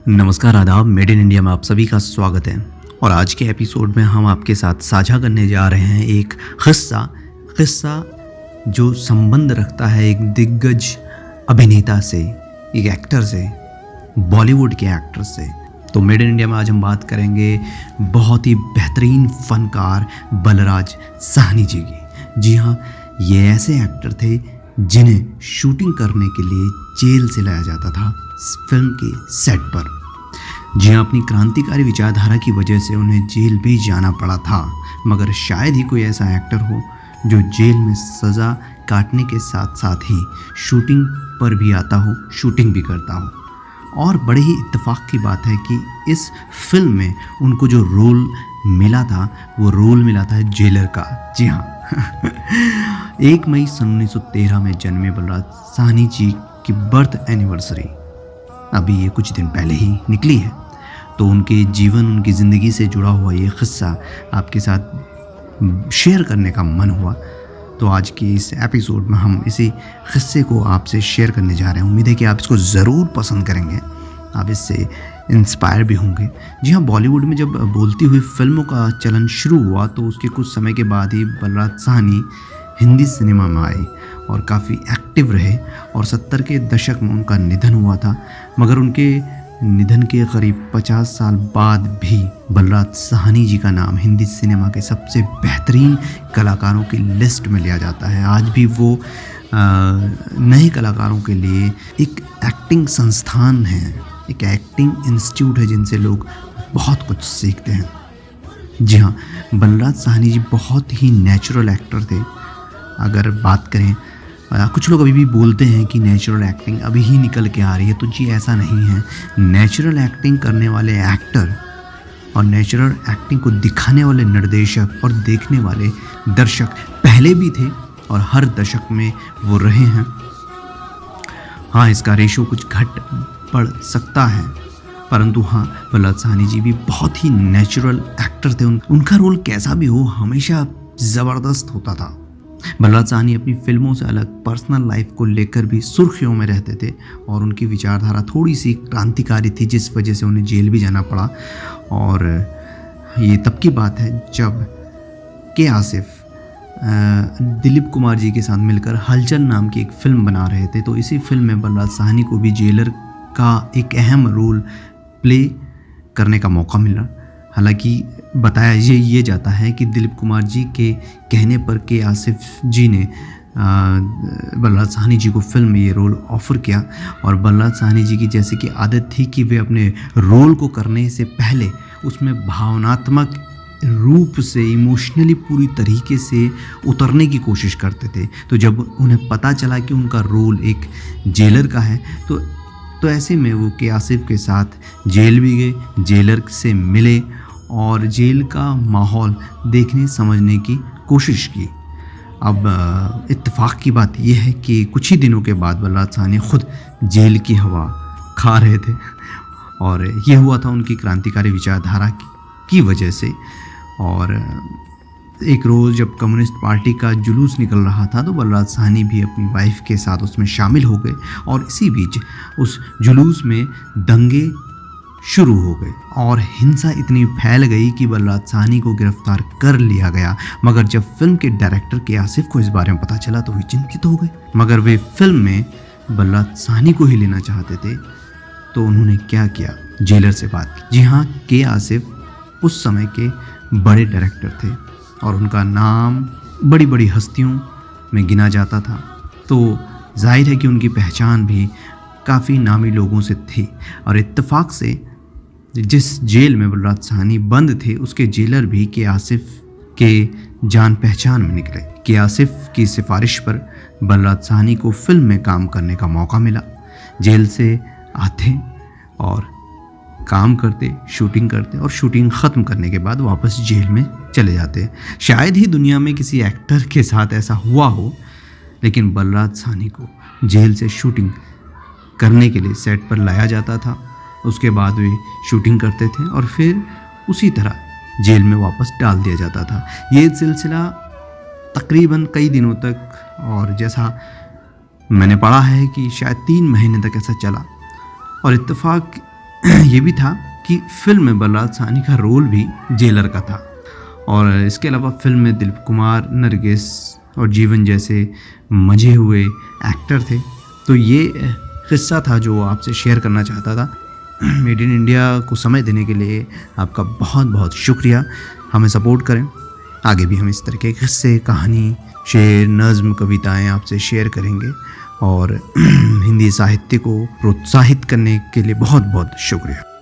नमस्कार, आदाब। Made in India में आप सभी का स्वागत है। और आज के एपिसोड में हम आपके साथ साझा करने जा रहे हैं एक किस्सा जो संबंध रखता है एक दिग्गज अभिनेता से, एक एक्टर से, बॉलीवुड के एक्टर से। तो मेड इन इंडिया में आज हम बात करेंगे बहुत ही बेहतरीन फनकार बलराज साहनी जी की। जी हाँ, ये ऐसे एक्टर थे जिन्हें शूटिंग करने के लिए जेल से लाया जाता था फिल्म के सेट पर। जी हाँ, अपनी क्रांतिकारी विचारधारा की वजह से उन्हें जेल भी जाना पड़ा था, मगर शायद ही कोई ऐसा एक्टर हो जो जेल में सज़ा काटने के साथ साथ ही शूटिंग पर भी आता हो, शूटिंग भी करता हो। और बड़े ही इत्तेफाक की बात है कि इस फिल्म में उनको जो रोल मिला था वो रोल मिला था जेलर का। जी हाँ 1 मई सन 1913 में जन्मे बलराज साहनी जी की बर्थ एनिवर्सरी अभी ये कुछ दिन पहले ही निकली है। तो उनके जीवन, उनकी ज़िंदगी से जुड़ा हुआ ये किस्सा आपके साथ शेयर करने का मन हुआ। तो आज के इस एपिसोड में हम इसी किस्से को आपसे शेयर करने जा रहे हैं। उम्मीद है कि आप इसको ज़रूर पसंद करेंगे, आप इससे इंस्पायर भी होंगे। जी हाँ, बॉलीवुड में जब बोलती हुई फिल्मों का चलन शुरू हुआ तो उसके कुछ समय के बाद ही बलराज साहनी हिंदी सिनेमा में आए और काफ़ी एक्टिव रहे। और 70 के दशक में उनका निधन हुआ था, मगर उनके निधन के करीब 50 साल बाद भी बलराज साहनी जी का नाम हिंदी सिनेमा के सबसे बेहतरीन कलाकारों की लिस्ट में लिया जाता है। आज भी वो नए कलाकारों के लिए एक एक्टिंग संस्थान है, एक एक्टिंग इंस्टीट्यूट है जिनसे लोग बहुत कुछ सीखते हैं। जी हाँ, बलराज साहनी जी बहुत ही नेचुरल एक्टर थे। अगर बात करें, कुछ लोग अभी भी बोलते हैं कि नेचुरल एक्टिंग अभी ही निकल के आ रही है, तो जी ऐसा नहीं है। नेचुरल एक्टिंग करने वाले एक्टर और नेचुरल एक्टिंग को दिखाने वाले निर्देशक और देखने वाले दर्शक पहले भी थे और हर दशक में वो रहे हैं। हाँ, इसका रेशो कुछ घट बढ़ सकता है, परंतु हाँ, बलराज साहनी जी भी बहुत ही नेचुरल एक्टर थे। उनका रोल कैसा भी हो हमेशा ज़बरदस्त होता था। बलराज साहनी अपनी फिल्मों से अलग पर्सनल लाइफ को लेकर भी सुर्खियों में रहते थे और उनकी विचारधारा थोड़ी सी क्रांतिकारी थी, जिस वजह से उन्हें जेल भी जाना पड़ा। और ये तब की बात है जब के आसिफ दिलीप कुमार जी के साथ मिलकर हलचल नाम की एक फ़िल्म बना रहे थे। तो इसी फिल्म में बलराज साहनी को भी जेलर का एक अहम रोल प्ले करने का मौका मिला। हालांकि बताया ये जाता है कि दिलीप कुमार जी के कहने पर के आसिफ जी ने बलराज साहनी जी को फिल्म में ये रोल ऑफ़र किया। और बलराज साहनी जी की जैसे कि आदत थी कि वे अपने रोल को करने से पहले उसमें भावनात्मक रूप से, इमोशनली पूरी तरीके से उतरने की कोशिश करते थे। तो जब उन्हें पता चला कि उनका रोल एक जेलर का है तो ऐसे में वो के आसिफ के साथ जेल भी गए, जेलर से मिले और जेल का माहौल देखने समझने की कोशिश की। अब इत्तेफाक की बात यह है कि कुछ ही दिनों के बाद बलराज साहनी खुद जेल की हवा खा रहे थे और ये हुआ था उनकी क्रांतिकारी विचारधारा की वजह से। और एक रोज़ जब कम्युनिस्ट पार्टी का जुलूस निकल रहा था तो बलराज साहनी भी अपनी वाइफ के साथ उसमें शामिल हो गए और इसी बीच उस जुलूस में दंगे शुरू हो गए और हिंसा इतनी फैल गई कि बलराज साहनी को गिरफ्तार कर लिया गया। मगर जब फिल्म के डायरेक्टर के आसिफ को इस बारे में पता चला तो वे चिंतित हो गए, मगर वे फिल्म में बलराज साहनी को ही लेना चाहते थे। तो उन्होंने क्या किया, जेलर से बात की। जी हाँ, के आसिफ उस समय के बड़े डायरेक्टर थे और उनका नाम बड़ी बड़ी हस्तियों में गिना जाता था। तो जाहिर है कि उनकी पहचान भी काफ़ी नामी लोगों से थी। और इत्तेफाक से जिस जेल में बलराज साहनी बंद थे उसके जेलर भी के आसिफ के जान पहचान में निकले। के आसिफ की सिफारिश पर बलराज साहनी को फिल्म में काम करने का मौका मिला। जेल से आते और काम करते, शूटिंग करते और शूटिंग ख़त्म करने के बाद वापस जेल में चले जाते। शायद ही दुनिया में किसी एक्टर के साथ ऐसा हुआ हो, लेकिन बलराज साहनी को जेल से शूटिंग करने के लिए सेट पर लाया जाता था। उसके बाद वे शूटिंग करते थे और फिर उसी तरह जेल में वापस डाल दिया जाता था। ये सिलसिला तकरीबन कई दिनों तक, और जैसा मैंने पढ़ा है कि शायद 3 महीने तक ऐसा चला। और इत्तेफाक ये भी था कि फिल्म में बलराज साहनी का रोल भी जेलर का था। और इसके अलावा फिल्म में दिलीप कुमार, नरगिस और जीवन जैसे मजे हुए एक्टर थे। तो ये किस्सा था जो आपसे शेयर करना चाहता था। मेड इन इंडिया को समय देने के लिए आपका बहुत बहुत शुक्रिया। हमें सपोर्ट करें, आगे भी हम इस तरह के किस्से, कहानी, शेर, नज़्म, कविताएं आपसे शेयर करेंगे। और हिंदी साहित्य को प्रोत्साहित करने के लिए बहुत बहुत शुक्रिया।